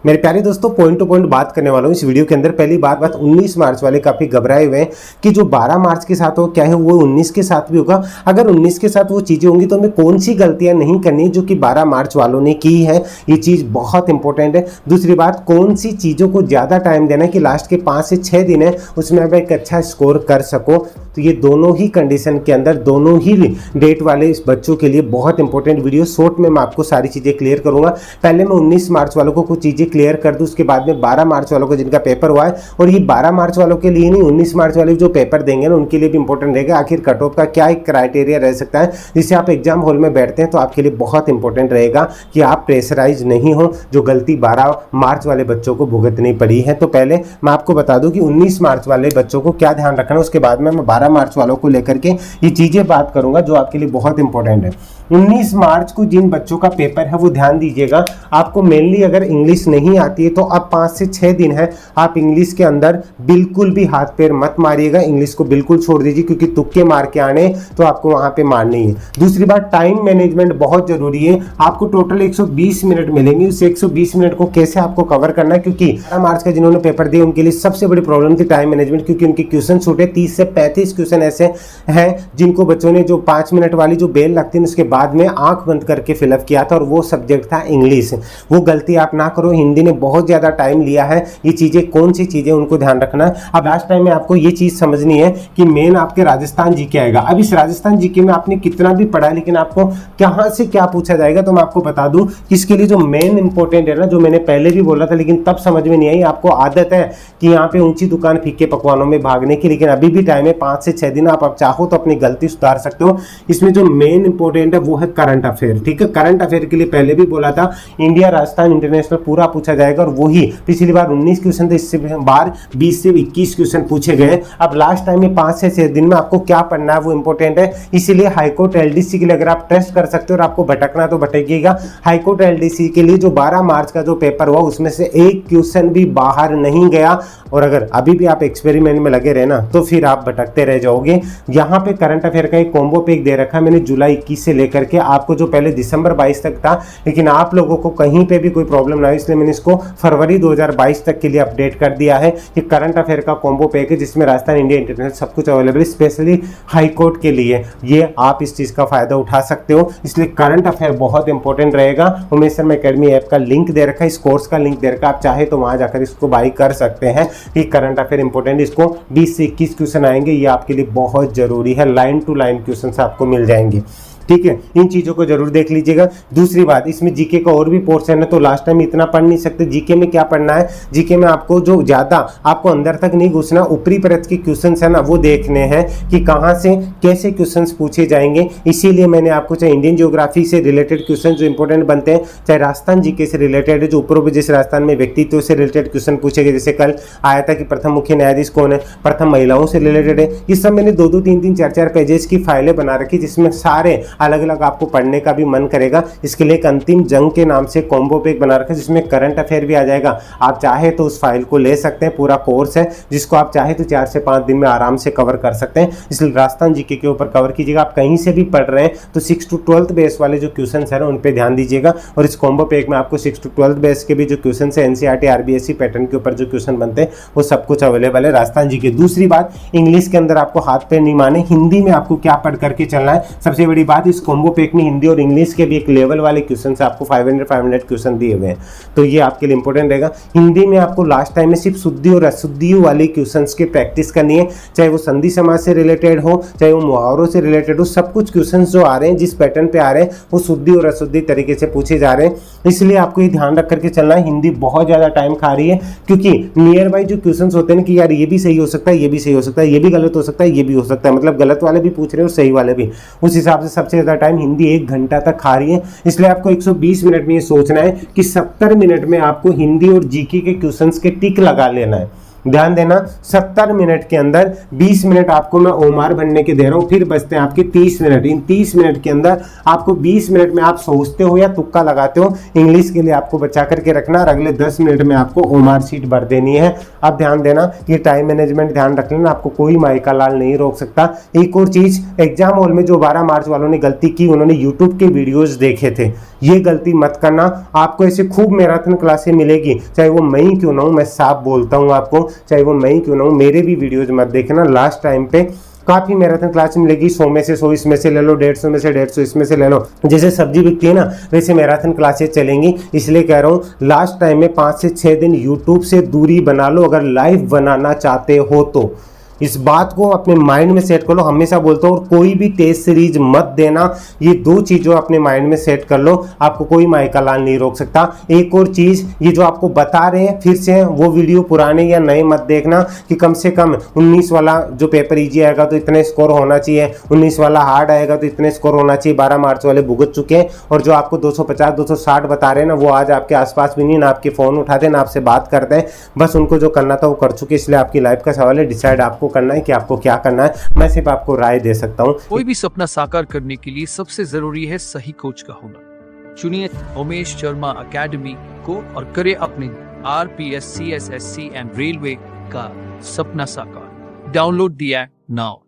मेरे प्यारे दोस्तों, पॉइंट टू पॉइंट बात करने वाला हूँ इस वीडियो के अंदर। पहली बात 19 मार्च वाले काफी घबराए हुए हैं कि जो 12 मार्च के साथ हो क्या है वो 19 के साथ भी होगा। अगर 19 के साथ वो चीजें होंगी तो हमें कौन सी गलतियां नहीं करनी जो कि 12 मार्च वालों ने की है, ये चीज बहुत इंपॉर्टेंट है। दूसरी बात, कौन सी चीजों को ज्यादा टाइम देना है कि लास्ट के 5 से 6 दिन है उसमें आप एक अच्छा स्कोर कर सको। तो ये दोनों ही कंडीशन के अंदर, दोनों ही डेट वाले इस बच्चों के लिए बहुत इंपॉर्टेंट वीडियो शॉर्ट में मैं आपको सारी चीजें क्लियर करूंगा। पहले मैं 19 मार्च वालों को कुछ चीजें क्लियर कर दूं, उसके बाद में 12 मार्च वालों को जिनका पेपर हुआ है, और ये 12 मार्च वालों के लिए नहीं, 19 मार्च वाले जो पेपर देंगे ना उनके लिए भी इंपॉर्टेंट रहेगा। आखिर कट ऑफ का क्या एक क्राइटेरिया रह सकता है जिससे आप एग्जाम हॉल में बैठते हैं, तो आपके लिए बहुत इंपॉर्टेंट रहेगा कि आप प्रेशराइज नहीं हो, जो गलती 12 मार्च वाले बच्चों को भुगतनी पड़ी है। तो पहले मैं आपको बता दूं कि 19 मार्च वाले बच्चों को क्या ध्यान रखना है, उसके बाद में मैं 12 मार्च वालों को लेकर के ये चीजें बात करूंगा जो आपके लिए बहुत इंपॉर्टेंट है। 19 मार्च को जिन बच्चों का पेपर है वो ध्यान दीजिएगा। आपको मेनली अगर इंग्लिश नहीं आती है तो अब 5 से 6 दिन है, आप इंग्लिश के अंदर बिल्कुल भी हाथ पैर मत मारिएगा, इंग्लिश को बिल्कुल छोड़ दीजिए, क्योंकि तुक्के मार के आने तो आपको वहां पे मारनी है। दूसरी बात, टाइम मैनेजमेंट बहुत जरूरी है। आपको टोटल 120 मिनट मिलेंगे, उस 120 मिनट को कैसे आपको कवर करना है, क्योंकि 12 मार्च का जिन्होंने पेपर दिया उनके लिए सबसे बड़ी प्रॉब्लम थी टाइम मैनेजमेंट, क्योंकि उनके क्वेश्चन छूटे। 30 से 35 क्वेश्चन ऐसे हैं जिनको बच्चों ने जो 5 मिनट वाली जो बेल लगती है उसके बाद में आंख बंद करके फिलअप किया था, और वो सब्जेक्ट था इंग्लिश। वो गलती आप ना करो। हिंदी ने बहुत ज्यादा टाइम लिया है। ये चीजें कौन सी चीजें उनको ध्यान रखना है। अब लास्ट टाइम में आपको ये चीज समझनी है कि मेन आपके राजस्थान जीके आएगा। अब इस राजस्थान जीके में आपने कितना भी पढ़ा है, लेकिन आपको कहां से क्या पूछा जाएगा, तो मैं आपको बता दूं इसके लिए जो मेन इंपॉर्टेंट है ना, जो मैंने पहले भी बोला था लेकिन तब समझ में नहीं आई। आपको आदत है कि यहाँ पे ऊंची दुकान फीके पकवानों में भागने की, लेकिन अभी भी टाइम है 5 से 6 दिन। आप चाहो तो अपनी गलती सुधार सकते हो। इसमें जो मेन इंपॉर्टेंट है वो है करंट अफेयर। ठीक है, करंट अफेयर के लिए पहले भी बोला था इंडिया राजस्थान इंटरनेशनल पूरा पूछा जाएगा, और वही पिछली बार 19 क्वेश्चन थे, इससे बार 20 से 21 क्वेश्चन पूछे गए। अब लास्ट टाइम में 5 से 6 दिन में आपको क्या पढ़ना है वो इंपॉर्टेंट है। इसीलिए हाईकोर्ट एलडीसी के लिए अगर आप टेस्ट कर सकते हो और आपको भटकना तो भटकिएगा। हाईकोर्ट एलडीसी के लिए जो 12 मार्च का जो पेपर हुआ उसमें से एक क्वेश्चन भी बाहर नहीं गया, और अगर अभी भी आप एक्सपेरिमेंट में लगे रहे ना तो फिर आप भटकते रह जाओगे। यहाँ पे करंट अफेयर का एक कॉम्बो पैक दे रखा है मैंने जुलाई 21 से लेकर के आपको, जो पहले दिसंबर 22 तक था, लेकिन आप लोगों को कहीं पे भी कोई प्रॉब्लम ना हो इसलिए मैंने इसको फरवरी 2022 तक के लिए अपडेट कर दिया है कि करंट अफेयर का कॉम्बो पैक है जिसमें राजस्थान इंडिया इंटरनेशनल सब कुछ अवेलेबल है, स्पेशली हाई कोर्ट के लिए। ये आप इस चीज का फायदा उठा सकते हो, इसलिए करंट अफेयर बहुत इंपॉर्टेंट रहेगा। उमेश शर्मा एकेडमी ऐप का लिंक दे रखा है, इस कोर्स का लिंक दे रखा है, आप चाहे तो वहां जाकर इसको बाई कर सकते हैं कि करंट अफेयर इंपॉर्टेंट। इसको 20 से 21 क्वेश्चन आएंगे, ये आपके लिए बहुत जरूरी है। लाइन टू लाइन क्वेश्चन आपको मिल जाएंगे। ठीक है, इन चीजों को जरूर देख लीजिएगा। दूसरी बात, इसमें जीके का और भी पोर्शन है, तो लास्ट टाइम इतना पढ़ नहीं सकते। जीके में क्या पढ़ना है, जीके में आपको जो ज्यादा आपको अंदर तक नहीं घुसना, ऊपरी परत के क्वेश्चंस है ना वो देखने हैं कि कहां से कैसे क्वेश्चंस पूछे जाएंगे। इसीलिए मैंने आपको चाहे इंडियन ज्योग्राफी से रिलेटेड क्वेश्चन जो इंपॉर्टेंट बनते हैं, चाहे राजस्थान जीके से रिलेटेड है, जो ऊपर जैसे राजस्थान में व्यक्तित्व से रिलेटेड क्वेश्चन पूछे गए, जैसे कल आया था कि प्रथम मुख्य न्यायाधीश कौन है, प्रथम महिलाओं से रिलेटेड है। ये सब मैंने 2-2, 3-3, 4-4 पेजेस की फाइलें बना रखी जिसमें सारे अलग अलग आपको पढ़ने का भी मन करेगा। इसके लिए एक अंतिम जंग के नाम से कॉम्बो पैक बना रखा है जिसमें करंट अफेयर भी आ जाएगा। आप चाहे तो उस फाइल को ले सकते हैं, पूरा कोर्स है जिसको आप चाहे तो 4 से 5 दिन में आराम से कवर कर सकते हैं। इसलिए राजस्थान जीके के ऊपर कवर कीजिएगा। आप कहीं से भी पढ़ रहे हैं तो 6 to 12th बेस वाले जो क्वेश्चन है उन पे ध्यान दीजिएगा, और इस कॉम्बो पैक में आपको 6 to 12th बेस के भी जो क्वेश्चन है एनसीईआरटी आरबीएससी पैटर्न के ऊपर जो क्वेश्चन बनते हैं वो सब कुछ अवेलेबल है राजस्थान जीके। दूसरी बात, इंग्लिश के अंदर आपको हाथ पैर नहीं माने, हिंदी में आपको क्या पढ़ करके चलना है। सबसे बड़ी बात, इस कॉम्बो पैक में हिंदी और इंग्लिश के भी एक लेवल वाले क्वेश्चन से आपको 500 क्वेश्चन दिए हुए हैं, तो ये आपके लिए इंपॉर्टेंट रहेगा। हिंदी में आपको लास्ट टाइम में सिर्फ शुद्धि और अशुद्धि वाले क्वेश्चंस की प्रैक्टिस करनी है, चाहे वो संधि समास से रिलेटेड हो, चाहे वो मुहावरों से रिलेटेड हो। सब कुछ क्वेश्चंस जो आ रहे हैं जिस पैटर्न पे आ रहे हैं वो शुद्धि और अशुद्धि तरीके से पूछे जा रहे हैं, इसलिए आपको ये ध्यान रख करके चलना है। हिंदी बहुत ज्यादा टाइम खा रही है, क्योंकि नियर बाई जो क्वेश्चंस होते हैं कि यार ये भी सही हो सकता है, ये भी सही हो सकता है, ये भी गलत हो सकता है, ये भी हो सकता है, मतलब गलत वाले भी पूछ रहे हो सही वाले भी, उस हिसाब से सबसे ज्यादा टाइम हिंदी 1 घंटा तक खा रही है। इसलिए आपको 120 मिनट में ये सोचना है कि 70 मिनट में आपको हिंदी और जीके के क्वेश्चंस के टिक लगा लेना है। ध्यान देना 70 मिनट के अंदर 20 मिनट आपको मैं ओमार बनने के दे रहा हूं, फिर बचते हैं आपके 30 मिनट। इन 30 मिनट के अंदर आपको 20 मिनट में आप सोचते हो या तुक्का लगाते हो, इंग्लिश के लिए आपको बचा करके रखना और अगले 10 मिनट में आपको ओमार शीट भर देनी है। अब ध्यान देना ये टाइम मैनेजमेंट ध्यान रख लेना, आपको कोई माइका लाल नहीं रोक सकता। एक और चीज, एग्जाम हॉल में जो 12 मार्च वालों ने गलती की, उन्होंने यूट्यूब के वीडियोस देखे थे, ये गलती मत करना। आपको ऐसे खूब मैराथन क्लासें मिलेगी, चाहे वो मैं ही क्यों ना हूं, मैं साफ बोलता हूं आपको, चाहे वो मैं ही क्यों ना हूं, मेरे भी वीडियोज मत देखना। लास्ट टाइम पे काफी मैराथन क्लास मिलेगी, 100 में से 100 इसमें से ले लो, 150 में से 150 इसमें से ले लो। जैसे सब्जी बिकती है ना, वैसे मैराथन क्लासेस चलेंगी। इसलिए कह रहा हूं लास्ट टाइम में 5 से 6 दिन यूट्यूब से दूरी बना लो, अगर लाइव बनाना चाहते हो तो। इस बात को अपने माइंड में सेट कर लो, हमेशा बोलता हूँ। और कोई भी टेस्ट सीरीज मत देना, ये 2 चीजों अपने माइंड में सेट कर लो, आपको कोई माइका लाल नहीं रोक सकता। एक और चीज, ये जो आपको बता रहे हैं फिर से वो वीडियो पुराने या नए मत देखना कि कम से कम 19 वाला जो पेपर इजी आएगा तो इतने स्कोर होना चाहिए, 19 वाला हार्ड आएगा तो इतने स्कोर होना चाहिए। 12 मार्च वाले भुगत चुके हैं, और जो आपको 250 260 बता रहे हैं ना, वो आज आपके आसपास भी नहीं, ना आपके फोन उठाते ना आपसे बात करते हैं। बस उनको जो करना था वो कर चुके। इसलिए आपकी लाइफ का सवाल है, डिसाइड आपको करना है कि आपको क्या करना है। मैं सिर्फ आपको राय दे सकता हूँ। कोई भी सपना साकार करने के लिए सबसे जरूरी है सही कोच का होना। चुनिए उमेश शर्मा एकेडमी को और करे अपने RPS CSSC एंड रेलवे का सपना साकार। Download the app now.